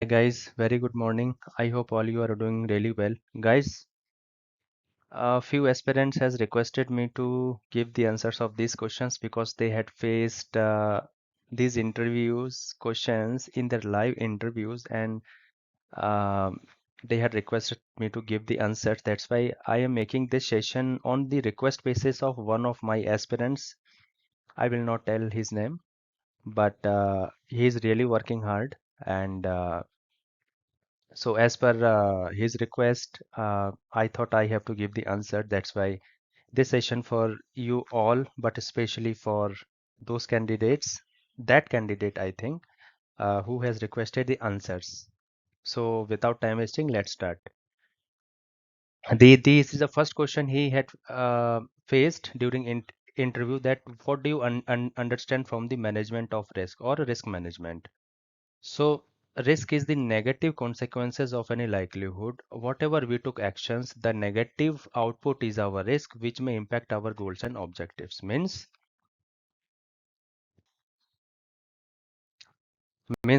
Hi guys, very good morning. I hope all you are doing really well. Guys, a few aspirants has requested me to give the answers of these questions because they had faced these interviews questions in their live interviews and um, they had requested me to give the answers. That's why I am making this session on the request basis of one of my aspirants. I will not tell his name, but he is really working hard and so as per his request, I thought I have to give the answer. That's why this session for you all, but especially for those candidates, that candidate I think, who has requested the answers. So without time wasting, let's start. This is the first question he had faced during interview that what do you understand from the management of risk or risk management? So, risk is the negative consequences of any likelihood. Whatever we took actions, the negative output is our risk, which may impact our goals and objectives. Means,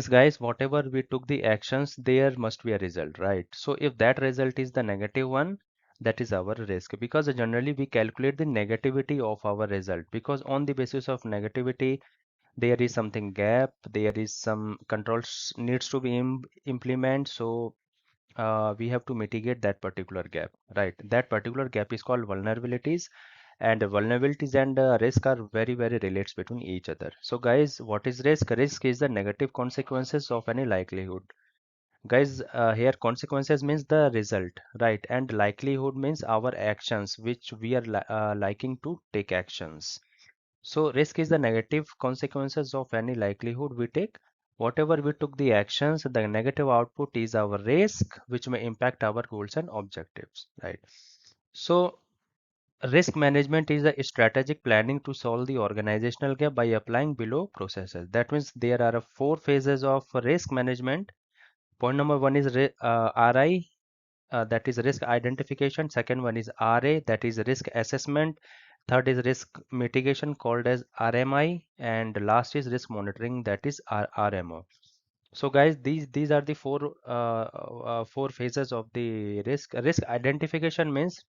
guys, whatever we took the actions, there must be a result, right? So, if that result is the negative one, that is our risk because generally we calculate the negativity of our result because on the basis of negativity there is something gap, there is some controls needs to be implement. So we have to mitigate that particular gap, right? That particular gap is called vulnerabilities, and vulnerabilities and risk are very, very relates between each other. So, guys, what is risk? Risk is the negative consequences of any likelihood. Guys, here consequences means the result, right? And likelihood means our actions, which we are liking to take actions. So risk is the negative consequences of any likelihood we take. Whatever we took the actions, the negative output is our risk, which may impact our goals and objectives, right? So risk management is a strategic planning to solve the organizational gap by applying below processes. That means there are four phases of risk management. Point number one is RI, that is risk identification. Second one is RA, that is risk assessment. Third is risk mitigation called as RMI, and last is risk monitoring, that is RMO. So guys, these are the four phases of the risk. Risk identification means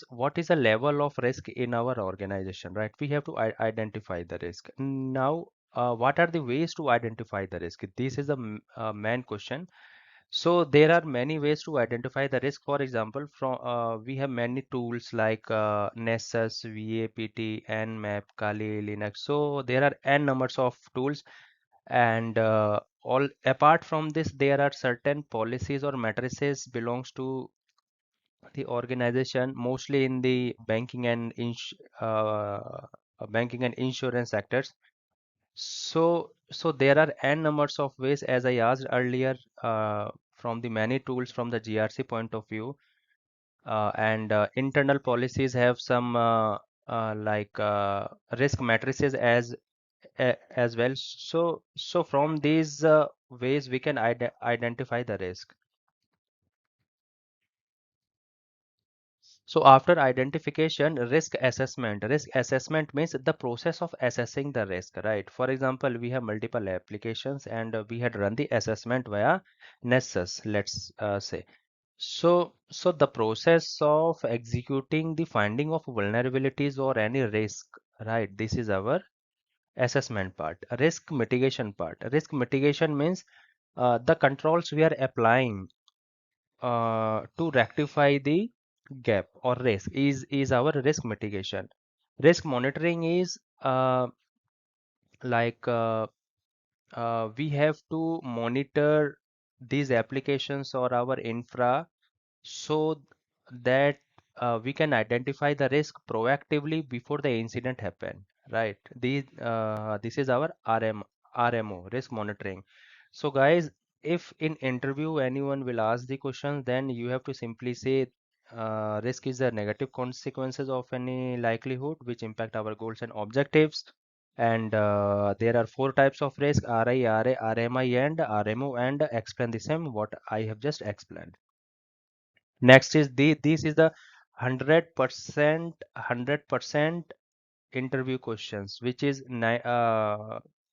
what is the level of risk in our organization, right? We have to identify the risk. Now, what are the ways to identify the risk? This is the main question. So there are many ways to identify the risk. For example, from we have many tools like Nessus, VAPT, Nmap, Kali, Linux. So there are n numbers of tools, and all apart from this, there are certain policies or matrices belongs to the organization, mostly in the banking and insurance sectors. So there are n numbers of ways, as I asked earlier, from the many tools from the GRC point of view, and internal policies have some like risk matrices as well. So from these ways we can identify the risk. So after identification, risk assessment. Risk assessment means the process of assessing the risk, right? For example, we have multiple applications and we had run the assessment via Nessus, let's say. So the process of executing the finding of vulnerabilities or any risk, right? This is our assessment part. Risk mitigation part. Risk mitigation means the controls we are applying to rectify the gap or risk is our risk mitigation. Risk monitoring is like we have to monitor these applications or our infra so that we can identify the risk proactively before the incident happen, right? This is our RMO, risk monitoring. So guys, if in interview anyone will ask the question, then you have to simply say risk is the negative consequences of any likelihood which impact our goals and objectives. And there are four types of risk: RI, RA, RMI, and RMO, and explain the same what I have just explained. Next is this is the 100% interview questions, which is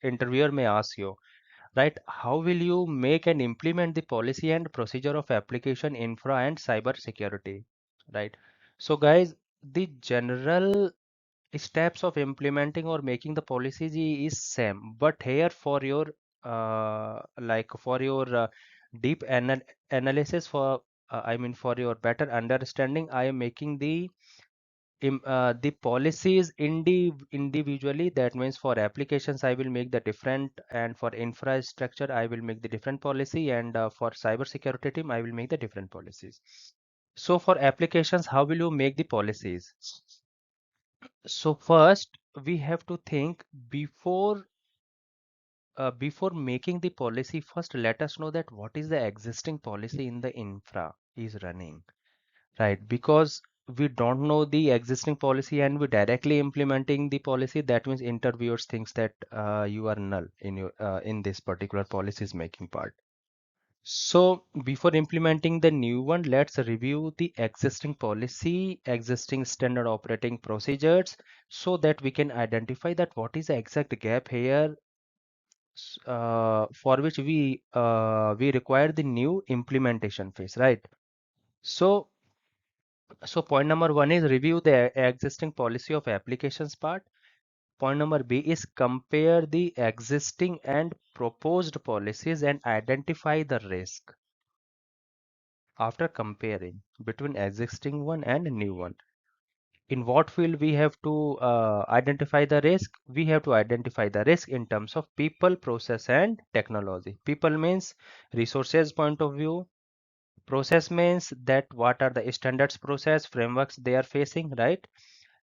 interviewer may ask you. right? How will you make and implement the policy and procedure of application infra and cyber security, right? So guys, the general steps of implementing or making the policies is same, but here for your for your deep analysis, for I mean for your better understanding, I am making the policies individually. That means for applications I will make the different, and for infrastructure I will make the different policy, and for cyber security team I will make the different policies. So for applications, how will you make the policies? So first we have to think before making the policy. First let us know that what is the existing policy in the infra is running, right? Because we don't know the existing policy and we directly implementing the policy, that means interviewers thinks that you are null in your in this particular policies making part. So before implementing the new one, let's review the existing policy, existing standard operating procedures, so that we can identify that what is the exact gap here, for which we require the new implementation phase, right? So point number one is review the existing policy of applications part. Point number B is compare the existing and proposed policies and identify the risk. After comparing between existing one and new one, in what field we have to identify the risk? We have to identify the risk in terms of people, process and technology. People means resources point of view. Process means that what are the standards process frameworks they are facing, right?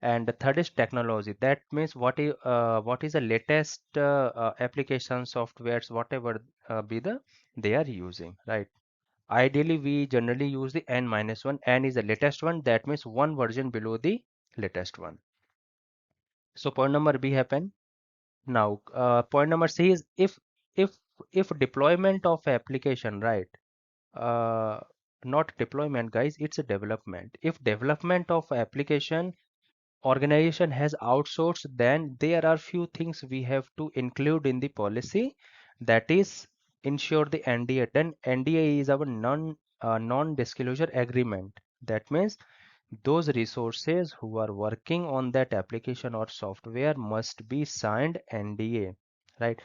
And the third is technology. That means what is the latest application softwares, whatever be the they are using, right? Ideally, we generally use the n-1. N is the latest one. That means one version below the latest one. So point number B happen. Now, point number C is if if deployment of application, right? Uh, Not deployment, guys. It's a development. If development of application organization has outsourced, then there are few things we have to include in the policy. That is ensure the NDA. Then NDA is our non-disclosure agreement. That means those resources who are working on that application or software must be signed NDA, right?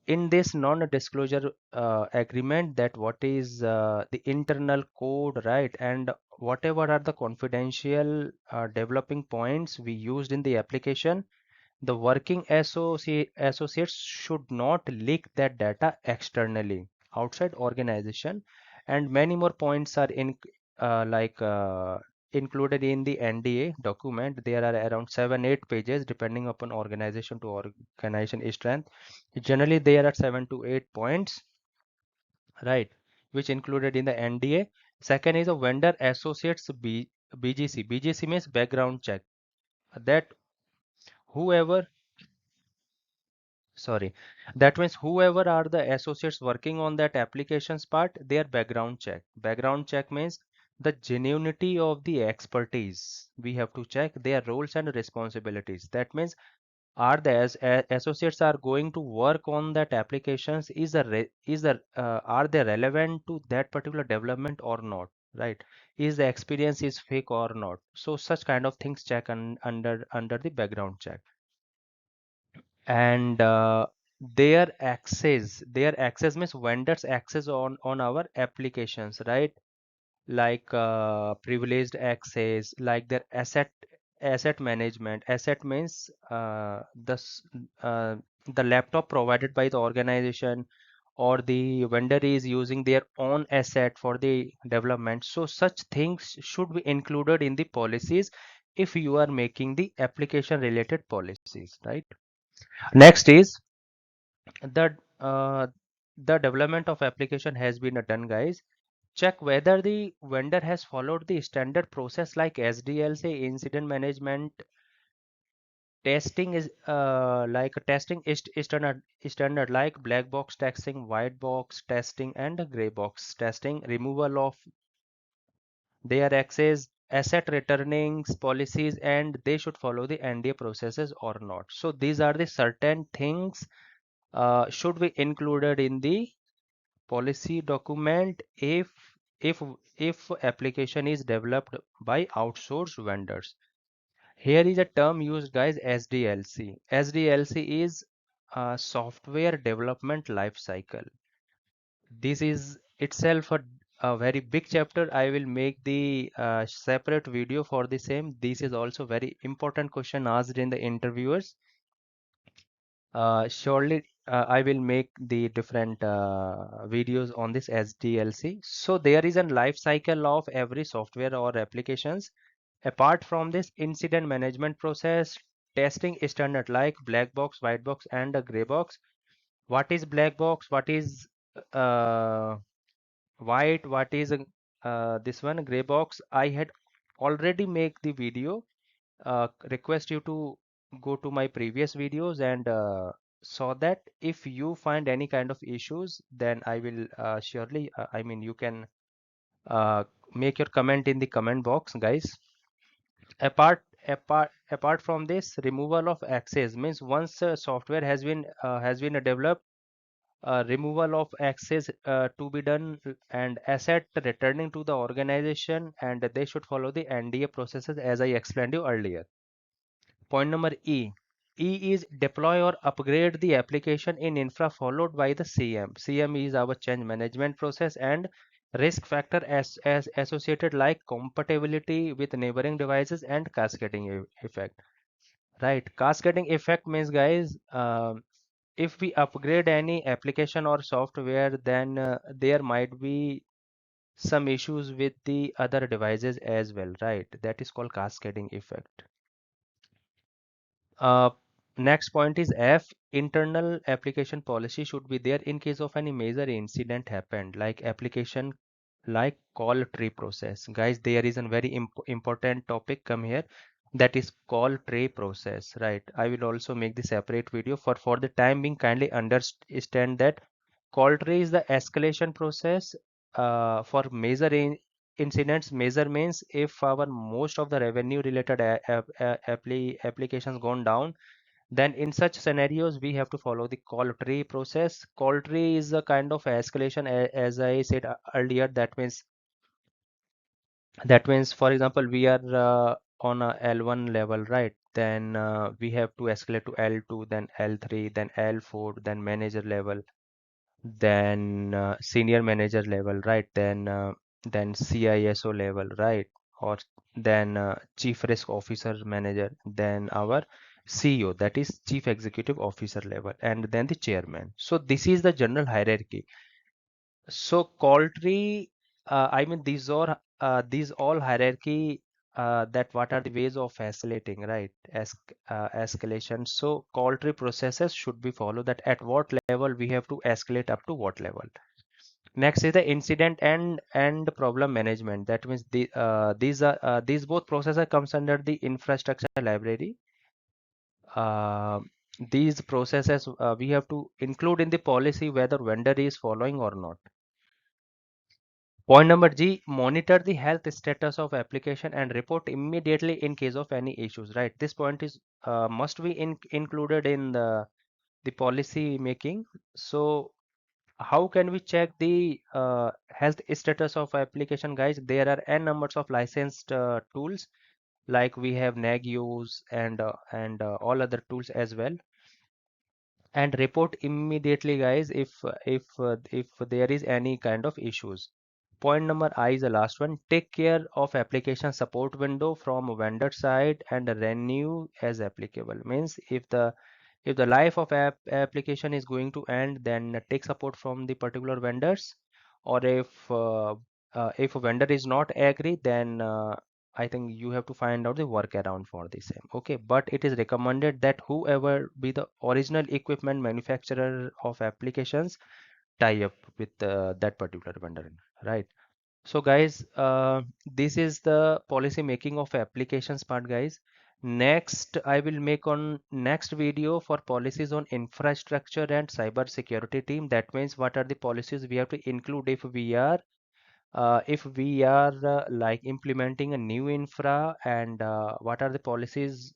In this non-disclosure agreement, that what is the internal code, right, and whatever are the confidential developing points we used in the application, the working associates should not leak that data externally outside organization. And many more points are included in the NDA document. There are around 7-8 pages depending upon organization to organization strength. Generally there are 7 to 8 points, right, which included in the NDA. Second is a vendor associates BGC. BGC means background check. That whoever Sorry, that means whoever are the associates working on that applications part, their background check. Background check means the genuinity of the expertise. We have to check their roles and responsibilities. That means are the associates are going to work on that applications, are they relevant to that particular development or not, right? Is the experience is fake or not? So such kind of things check under the background check. And their access means vendors access on our applications, right? Like privileged access, like their asset management. Asset means uh, the laptop provided by the organization, or the vendor is using their own asset for the development. So such things should be included in the policies if you are making the application related policies, right? Next is the the development of application has been done, guys. Check whether the vendor has followed the standard process like SDLC, incident management. Testing is standard like black box testing, white box testing, and gray box testing. Removal of their access, asset returning policies, and they should follow the NDA processes or not. So these are the certain things should be included in the policy document if if application is developed by outsourced vendors. Here is a term used, guys, SDLC. SDLC is software development life cycle. This is itself a very big chapter. I will make the separate video for the same. This is also very important question asked in the interviewers. Surely I will make the different videos on this SDLC. So there is a life cycle of every software or applications. Apart from this incident management process, testing standard like black box, white box, and a gray box. What is black box? What is uh, white? What is this one gray box? I had already make the video. Request you to go to my previous videos and saw that. If you find any kind of issues, then I will surely I mean you can uh, make your comment in the comment box, guys. Apart from this, removal of access means once software has been developed, removal of access to be done, and asset returning to the organization, and they should follow the NDA processes as I explained you earlier. Point number E. E is deploy or upgrade the application in infra, followed by the CM. CM is our change management process, and risk factor as associated like compatibility with neighboring devices and cascading effect. Right, cascading effect means, guys, if we upgrade any application or software, then there might be some issues with the other devices as well, right? That is called cascading effect. Uh, Next point is F. Internal application policy should be there in case of any major incident happened, like application like call tree process. Guys, there is a very important topic come here, that is call tree process, right? I will also make the separate video. For the time being, kindly understand that call tree is the escalation process for major incidents. Major means if our most of the revenue related applications gone down, then in such scenarios we have to follow the call tree process. Call tree is a kind of escalation, as I said earlier. That means for example, we are on a L1 level, right? Then we have to escalate to L2, then L3, then L4, then manager level, then senior manager level, right? Then CISO level, right? Or then chief risk officer manager, then our CEO, that is chief executive officer level, and then the chairman. So this is the general hierarchy. So call tree, I mean these all hierarchy, that what are the ways of escalating, right? Escalation. So call tree processes should be followed, that at what level we have to escalate up to what level. Next is the incident and problem management. That means these both processes comes under the infrastructure library. Uh, these processes we have to include in the policy whether vendor is following or not. Point number G, monitor the health status of application and report immediately in case of any issues, right? This point is must be included in the policy making. So how can we check the health status of application, guys? There are n numbers of licensed tools, like we have Nagios and all other tools as well. And report immediately, guys, if there is any kind of issues. Point number I is the last one. Take care of application support window from vendor side and renew as applicable. Means if the life of application is going to end, then take support from the particular vendors. Or if a vendor is not agree, then I think you have to find out the workaround for the same. Okay, but it is recommended that whoever be the original equipment manufacturer of applications, tie up with that particular vendor, right? So guys, this is the policy making of applications part, guys. Next, I will make on next video for policies on infrastructure and cyber security team. That means what are the policies we have to include if we are like implementing a new infra, and what are the policies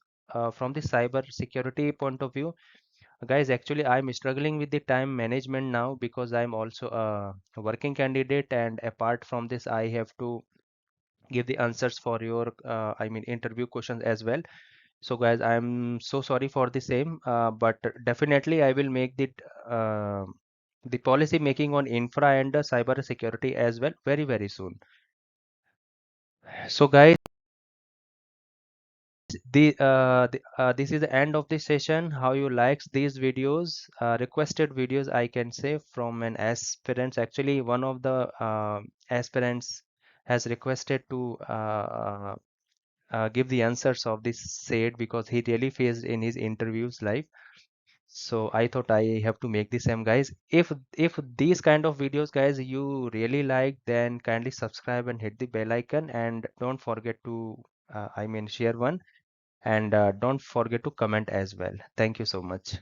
from the cyber security point of view. Guys, actually, I'm struggling with the time management now because I'm also a working candidate, and apart from this, I have to give the answers for your, I mean, interview questions as well. So, guys, I'm so sorry for the same, but definitely I will make uh, the policy making on infra and cyber security as well very, very soon. So, guys, this is the end of the session. How you likes these videos, requested videos, I can say, from an aspirant. Actually, one of the aspirants has requested to give the answers of this said because he really faced in his interviews live. So I thought I have to make the same, guys. If these kind of videos, guys, you really like, then kindly subscribe and hit the bell icon, and don't forget to I mean, share one, and don't forget to comment as well. Thank you so much.